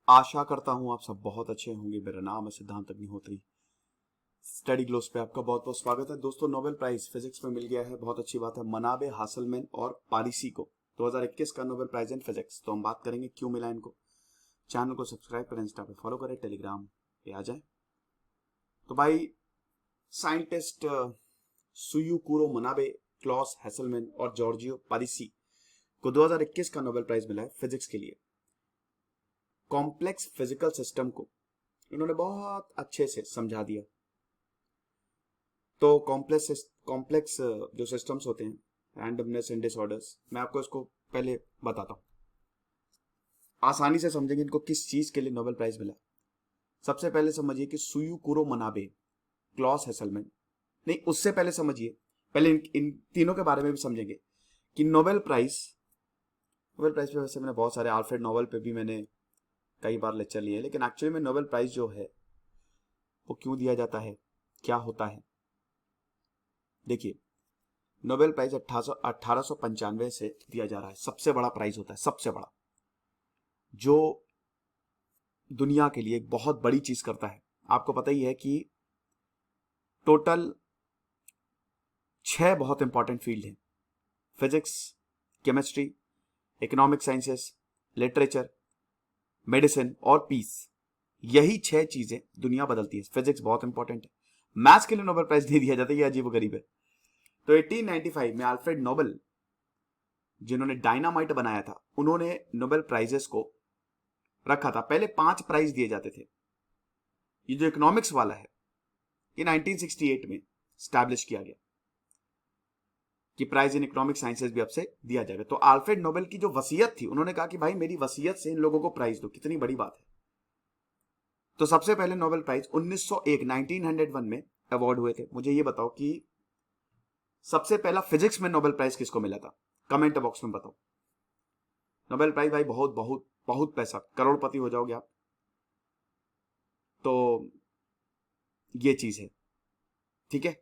आशा करता हूं आप सब बहुत अच्छे होंगे। मेरा नाम है सिद्धांत अग्निहोत्री। स्टडी ग्लोस पे आपका बहुत बहुत स्वागत है। दोस्तों, नोबेल प्राइज फिजिक्स में मिल गया है, बहुत अच्छी बात है। मनाबे, हासलमैन और पारिसी को 2021 का नोबेल प्राइज इन फिजिक्स। तो हम बात करेंगे क्यों मिला इनको। चैनल को सब्सक्राइब करें, इंस्टा पे फॉलो करें, टेलीग्राम पे आ जाए। तो भाई, साइंटिस्ट सुयुकुरो मनाबे, क्लॉस हैसलमैन और जॉर्जियो पारिसी को 2021 का नोबेल प्राइज मिला है फिजिक्स के लिए। कॉम्प्लेक्स फिजिकल सिस्टम को इन्होंने बहुत अच्छे से समझा दिया। तो कॉम्प्लेक्स जो सिस्टम्स होते हैं, रैंडमनेस एंड डिसऑर्डर्स, मैं आपको इसको पहले बताता हूँ, आसानी से समझेंगे इनको किस चीज के लिए नोबेल प्राइज मिला। सबसे पहले समझिए कि सुयुकुरो मनाबे, क्लॉस हैसलमैन, नहीं उससे पहले समझिए, पहले इन तीनों के बारे में भी समझेंगे कि नोबेल प्राइज पे वैसे मैंने बहुत सारे, आल्फ्रेड नोबेल पे भी मैंने कई बार लेक्चर लिए, लेकिन एक्चुअली में नोबेल प्राइज जो है वो क्यों दिया जाता है, क्या होता है। देखिए, नोबेल प्राइज 1895 से दिया जा रहा है। सबसे बड़ा प्राइज होता है, सबसे बड़ा, जो दुनिया के लिए एक बहुत बड़ी चीज करता है। आपको पता ही है कि टोटल 6 बहुत इंपॉर्टेंट फील्ड हैं: physics, chemistry, economic sciences, literature, medicine और पीस। यही 6 चीजें दुनिया बदलती है। फिजिक्स बहुत इंपॉर्टेंट है, मैथ्स के लिए नोबेल प्राइज दे दिया जाता है, ये अजीब गरीब है। तो 1895 में अल्फ्रेड नोबेल, जिन्होंने डायनामाइट बनाया था, उन्होंने नोबेल प्राइजेस को रखा था। पहले 5 प्राइज दिए जाते थे। ये जो इकोनॉमिक्स वाला है, ये 1968 में स्टैब्लिश किया गया कि प्राइज इन इकोनॉमिक साइंसेस भी अब से दिया जाएगा। तो अल्फ्रेड नोबेल की जो वसीयत थी, उन्होंने कहा कि भाई मेरी वसीयत से इन लोगों को प्राइज दो। कितनी बड़ी बात है। तो सबसे पहले नोबेल प्राइज 1901 में अवार्ड हुए थे। मुझे ये बताओ कि सबसे पहला फिजिक्स में नोबेल प्राइज किसको मिला था, कमेंट बॉक्स में बताओ। नोबेल प्राइज भाई बहुत बहुत बहुत पैसा, करोड़पति हो जाओगे आप। तो ये चीज है, ठीक है।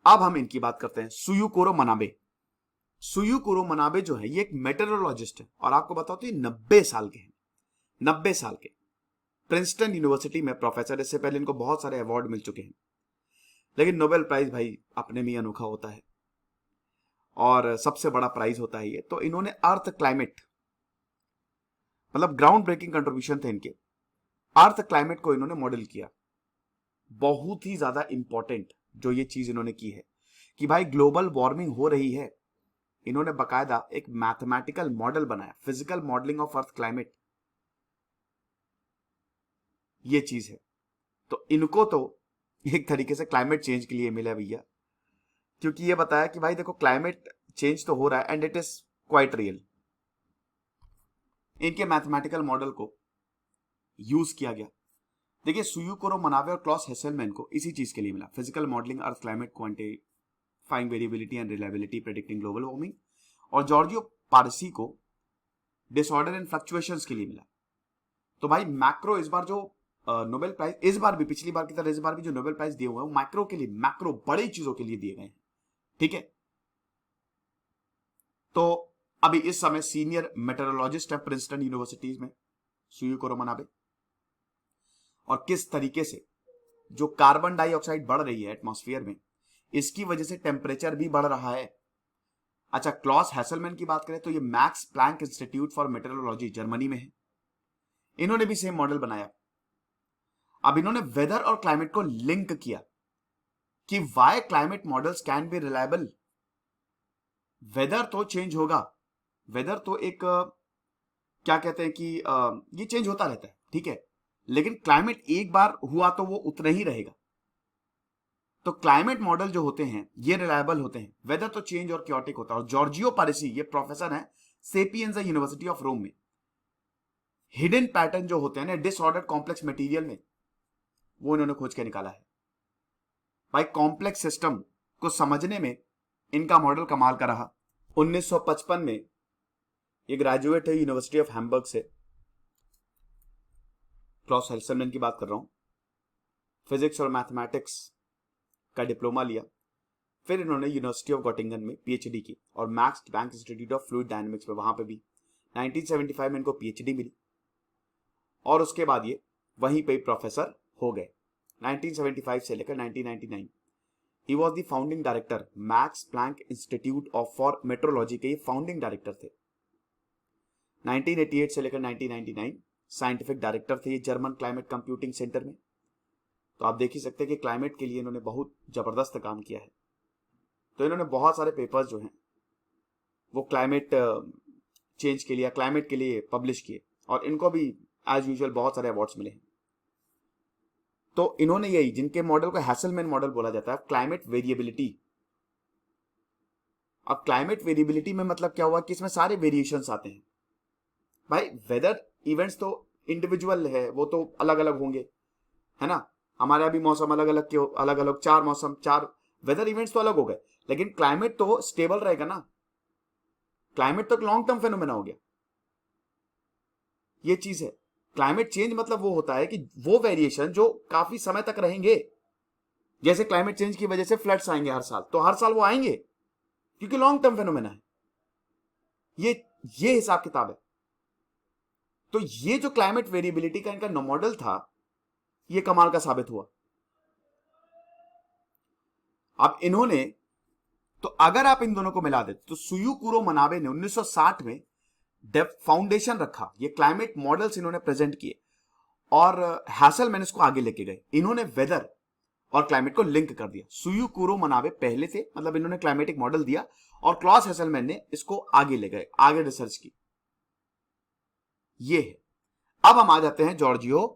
अब हम इनकी बात करते हैं। सुयुकुरो मनाबे, सुयुकुरो मनाबे जो है, ये एक मेटेरोलॉजिस्ट है, और आपको बताओ तो ये 90 साल के हैं। 90 साल के, प्रिंसटन यूनिवर्सिटी में प्रोफेसर। इससे पहले इनको बहुत सारे अवार्ड मिल चुके हैं, लेकिन नोबेल प्राइज भाई अपने में अनोखा होता है और सबसे बड़ा प्राइज होता है ये। तो इन्होंने अर्थ क्लाइमेट, मतलब ग्राउंड ब्रेकिंग कंट्रीब्यूशन थे इनके, अर्थ क्लाइमेट को इन्होंने मॉडल किया। बहुत ही ज्यादा इंपॉर्टेंट जो ये चीज इन्होंने की है कि भाई ग्लोबल वार्मिंग हो रही है। इन्होंने बकायदा एक मैथमेटिकल मॉडल बनाया, physical modelling of earth climate, ये चीज है। तो इनको तो एक तरीके से क्लाइमेट चेंज के लिए मिला भैया, क्योंकि ये बताया कि भाई देखो क्लाइमेट चेंज तो हो रहा है and it is quite real. इनके मैथमेटिकल मॉडल को यूज किया गया। देखिए, सुयुकुरो मनाबे और क्लॉस हेसलमैन को इसी चीज के लिए मिला, physical modelling, earth climate, quantifying variability and reliability, predicting global warming. और जॉर्जियो पारसी को डिसऑर्डर एंड फ्लक्चुएशंस के लिए मिला। तो भाई मैक्रो, इस बार जो नोबेल प्राइज, इस बार भी पिछली बार की तरह इस बार भी जो नोबेल प्राइज दिए हुए हैं वो मैक्रो के लिए, मैक्रो बड़ी चीजों के लिए दिए गए हैं, ठीक है। तो अभी इस समय सीनियर मेटेरोलॉजिस्ट है प्रिंसटन यूनिवर्सिटीज में सुयुकुरो मनाबे। और किस तरीके से जो कार्बन डाइऑक्साइड बढ़ रही है एटमॉस्फेयर में, इसकी वजह से टेम्परेचर भी बढ़ रहा है। अच्छा, क्लॉस हैसलमैन की बात करें तो ये Max Planck Institute for Meteorology Germany में है। इन्होंने भी सेम मॉडल बनाया। अब इन्होंने वेदर और क्लाइमेट को लिंक किया कि why climate models can be reliable. Weather तो चेंज होगा, वेदर तो एक क्या कहते हैं कि ये चेंज होता रहता है, ठीक है, लेकिन क्लाइमेट एक बार हुआ तो वो उतना ही रहेगा। तो क्लाइमेट मॉडल जो होते हैं ये रिलायबल होते हैं, वेदर तो चेंज और क्योटिक होता है। और जॉर्जियो पारिसी, ये प्रोफेसर है सेपियंजा यूनिवर्सिटी ऑफ रोम में, हिडन पैटर्न जो होते हैं ना डिसऑर्डर्ड कॉम्प्लेक्स मटेरियल में, वो इन्होंने खोज के निकाला है। भाई कॉम्प्लेक्स सिस्टम को समझने में इनका मॉडल कमाल का रहा। 1955 में ये ग्रेजुएट है यूनिवर्सिटी ऑफ हैम्बर्ग से, क्लॉस हेसलमैन की बात कर रहा हूं। फिजिक्स और मैथमेटिक्स का डिप्लोमा लिया, फिर इन्होंने यूनिवर्सिटी ऑफ गॉटिंगन में पीएचडी की और Max Planck Institute of Fluid Dynamics में, वहां पे भी 1975 में इनको पीएचडी मिली। और उसके बाद ये वहीं पे प्रोफेसर हो गए 1975 से लेकर 1999। He was the founding director Max Planck Institute of for Meteorology के फाउंडिंग डायरेक्टर थे। 1988 से लेकर 1999 साइंटिफिक डायरेक्टर थे ये जर्मन क्लाइमेट कंप्यूटिंग सेंटर में। तो आप देख ही सकते हैं कि क्लाइमेट के लिए इन्होंने बहुत जबरदस्त काम किया है। तो इन्होंने बहुत सारे पेपर्स जो हैं वो क्लाइमेट चेंज के लिए, क्लाइमेट के लिए पब्लिश किए, और इनको भी एज यूजुअल बहुत सारे अवार्ड्स मिले हैं। तो इन्होंने यही, जिनके मॉडल को हैसलमैन मॉडल बोला जाता है, क्लाइमेट वेरिएबिलिटी। अब क्लाइमेट वेरिएबिलिटी में मतलब क्या हुआ कि इसमें सारे वेरिएशंस आते हैं। भाई वेदर इवेंट्स तो इंडिविजुअल है, वो तो अलग अलग होंगे, है ना। हमारे अभी मौसम अलग अलग के, अलग अलग 4 मौसम, 4 वेदर इवेंट्स तो अलग हो गए, लेकिन क्लाइमेट तो स्टेबल रहेगा ना। क्लाइमेट तो लॉन्ग टर्म फेनोमेना हो गया, ये चीज है। क्लाइमेट चेंज मतलब वो होता है कि वो वेरिएशन जो काफी समय तक रहेंगे। जैसे क्लाइमेट चेंज की वजह से फ्लड्स आएंगे हर साल, तो हर साल वो आएंगे क्योंकि लॉन्ग टर्म फेनोमेना है। ये हिसाब किताब है। तो ये जो क्लाइमेट वेरिएबिलिटी का इनका मॉडल था, ये कमाल का साबित हुआ। अब इन्होंने, तो अगर आप इन दोनों को मिला देते तो सुयुकुरो मनाबे ने 1960 में फाउंडेशन रखा। ये क्लाइमेट मॉडल्स इन्होंने प्रेजेंट किए और हैसलमैन इसको आगे लेके गए। इन्होंने वेदर और क्लाइमेट को लिंक कर दिया। सुयुकुरो मनाबे पहले थे, मतलब इन्होंने क्लाइमेटिक मॉडल दिया और क्लॉस हैसलमैन ने इसको आगे ले गए, आगे रिसर्च की। ये है। अब हम आ जाते हैं जॉर्जियो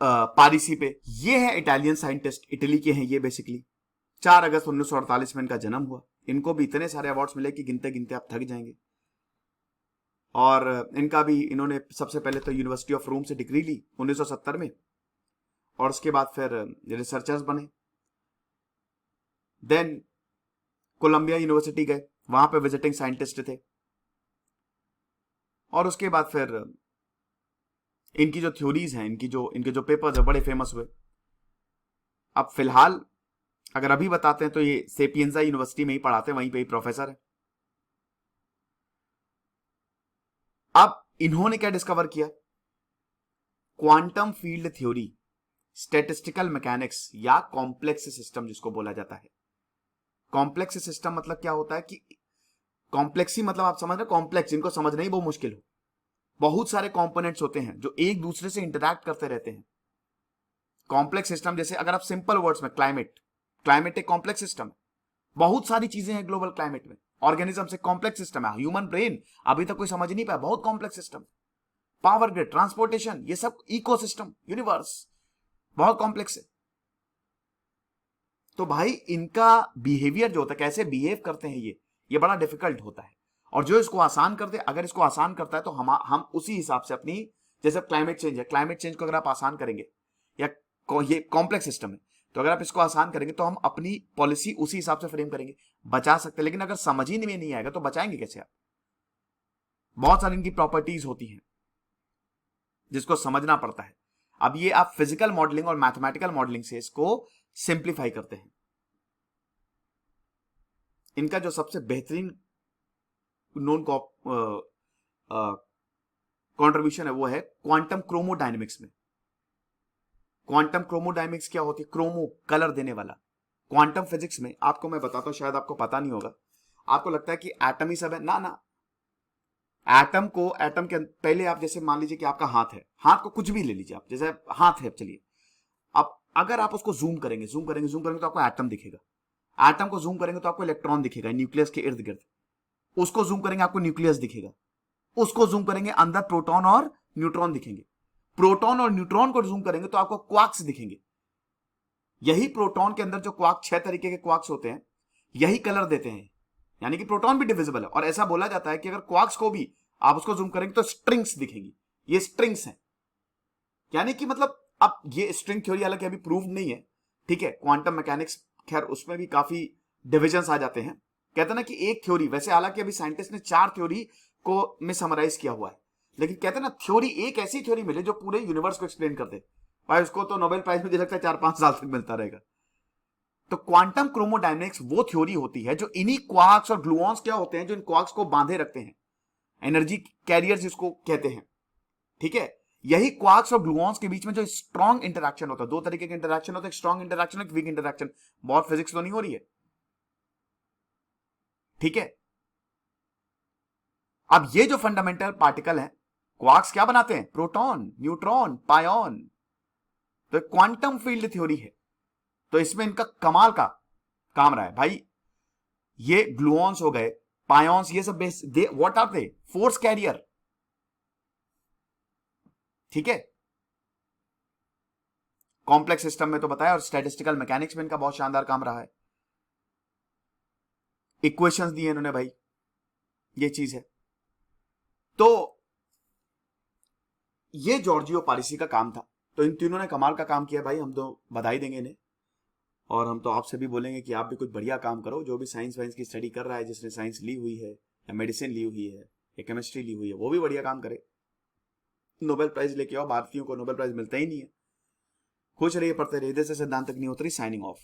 पारिसी पे। ये है इटालियन साइंटिस्ट, इटली के हैं ये बेसिकली। 4 अगस्त 1948 में इनका जन्म हुआ। इनको भी इतने सारे अवार्ड्स मिले कि गिनते गिनते आप थक जाएंगे। और इनका भी, इन्होंने सबसे पहले तो यूनिवर्सिटी ऑफ रोम से डिग्री ली 1970 में, और उसके बाद फिर रिसर्चर्स बने। देन कोलंबिया यूनिवर्सिटी गए, वहां पे विजिटिंग साइंटिस्ट थे। और उसके बाद फिर इनकी जो थ्योरीज हैं, इनके जो पेपर्स है, बड़े फेमस हुए। अब फिलहाल अगर अभी बताते हैं तो ये सेपियंजा यूनिवर्सिटी में ही पढ़ाते हैं, वहीं पे ही प्रोफेसर है। अब इन्होंने क्या डिस्कवर किया? Quantum field theory, statistical mechanics या कॉम्प्लेक्स सिस्टम जिसको बोला जाता है। कॉम्प्लेक्स सिस्टम मतलब क्या होता है कि कॉम्प्लेक्सी मतलब आप समझ रहे, कॉम्प्लेक्स इनको समझना ही बहुत मुश्किल हो। बहुत सारे कंपोनेंट्स होते हैं जो एक दूसरे से इंटरैक्ट करते रहते हैं। कॉम्प्लेक्स सिस्टम, जैसे अगर आप सिंपल वर्ड्स में, क्लाइमेट एक कॉम्प्लेक्स सिस्टम है। बहुत सारी चीजें हैं ग्लोबल क्लाइमेट में। ऑर्गेनिज्म से कॉम्प्लेक्स सिस्टम है। ह्यूमन ब्रेन अभी तक कोई समझ नहीं पाया, बहुत complex system. Power grid, transportation, ये सब इकोसिस्टम, यूनिवर्स बहुत कॉम्प्लेक्स है। तो भाई इनका बिहेवियर जो होता है, कैसे बिहेव करते हैं ये बड़ा डिफिकल्ट होता है। और जो इसको आसान कर दे, अगर इसको आसान करता है तो हम उसी हिसाब से अपनी, जैसे क्लाइमेट चेंज है, क्लाइमेट चेंज को अगर आप आसान करेंगे, या ये कॉम्प्लेक्स सिस्टम है, तो अगर आप इसको आसान करेंगे तो हम अपनी पॉलिसी उसी हिसाब से फ्रेम करेंगे, बचा सकते हैं। लेकिन अगर समझ ही में नहीं आएगा तो बचाएंगे कैसे आप? बहुत सारी इनकी प्रॉपर्टीज होती हैं जिसको समझना पड़ता है। अब ये आप फिजिकल मॉडलिंग और मैथमेटिकल मॉडलिंग से इसको सिंप्लीफाई करते हैं। इनका जो सबसे बेहतरीन नोन कॉन्ट्रीब्यूशन है वो है क्वांटम क्रोमोडायनेमिक्स में। क्वांटम क्रोमोडायनेमिक्स क्या होती है? क्रोमो, कलर देने वाला। क्वांटम फिजिक्स में आपको मैं बताता हूं, शायद आपको पता नहीं होगा, आपको लगता है कि एटम ही सब है। ना, एटम के पहले आप जैसे मान लीजिए कि आपका हाथ है, हाथ को कुछ भी ले लीजिए आप, जैसे हाथ है, चलिए अब अगर आप उसको जूम करेंगे तो आपको एटम दिखेगा। एटम को जूम करेंगे तो आपको इलेक्ट्रॉन दिखेगा न्यूक्लियस के इर्द गिर्द। उसको जूम करेंगे आपको न्यूक्लियस दिखेगा। उसको जूम करेंगे अंदर प्रोटॉन और न्यूट्रॉन दिखेंगे। प्रोटॉन और न्यूट्रॉन को जूम करेंगे तो आपको क्वार्क्स दिखेंगे। यही प्रोटॉन के अंदर जो क्वार्क, 6 तरीके के क्वार्क्स होते हैं, यही कलर देते हैं, यानी कि प्रोटॉन भी डिविजिबल है। और ऐसा बोला जाता है कि अगर क्वार्क्स को भी आप उसको जूम करेंगे तो स्ट्रिंग्स दिखेंगी। ये स्ट्रिंग्स हैं, यानी कि मतलब, अब ये स्ट्रिंग थ्योरी हालांकि अभी प्रूव नहीं है, ठीक है। क्वांटम मैकेनिक्स, खैर उसमें भी काफी डिविजन्स आ जाते हैं। कहते हैं ना कि एक थ्योरी, वैसे हालांकि अभी साइंटिस्ट ने 4 थ्योरी को में समराइज किया हुआ है, लेकिन कहते हैं ना थ्योरी, एक ऐसी थ्योरी मिले जो पूरे यूनिवर्स को एक्सप्लेन कर दे, भाई उसको तो नोबेल प्राइज मुझे लगता है 4-5 साल तक मिलता रहेगा। तो क्वांटम क्रोमोडायनेमिक्स वो थ्योरी होती है जो इन्हीं क्वार्क्स और ग्लूऑन्स क्या होते हैं जो इन क्वार्क्स को बांधे रखते हैं, एनर्जी कैरियर जिसको कहते हैं, ठीक है। यही क्वार्क्स और ग्लूऑन्स के बीच में जो स्ट्रॉन्ग इंटरैक्शन होता है, दो तरीके के इंटरैक्शन होते हैं, एक स्ट्रॉन्ग इंटरैक्शन, एक वीक इंटरैक्शन। बहुत फिजिक्स तो नहीं हो रही है, ठीक है। अब ये जो फंडामेंटल पार्टिकल है, क्वार्क्स क्या बनाते हैं? Proton, neutron, pion. तो क्वांटम फील्ड थ्योरी है, तो इसमें इनका कमाल का काम रहा है भाई। ये ग्लूऑन्स हो गए, पायोन्स, ये सब base they what are they? Force carrier, ठीक है। कॉम्प्लेक्स सिस्टम में तो बताया, और स्टैटिस्टिकल मैकेनिक्स में इनका बहुत शानदार काम रहा है। इक्वेशंस दिए इन्होंने भाई, ये चीज है। तो ये जॉर्जियो पारिसी का काम था। तो इन तीनों ने कमाल का काम किया भाई, हम तो बधाई देंगे इन्हें। और हम तो आपसे भी बोलेंगे कि आप भी कुछ बढ़िया काम करो। जो भी साइंस वाइंस की स्टडी कर रहा है, जिसने साइंस ली हुई है या मेडिसिन ली हुई है या केमिस्ट्री ली हुई है, वो भी बढ़िया काम करे, नोबेल प्राइज लेके आओ। भारतीयों को नोबेल प्राइज मिलता ही नहीं है। खुश रहिए, पढ़ते रहिए। से सिद्धांत नहीं उतरी, साइनिंग ऑफ।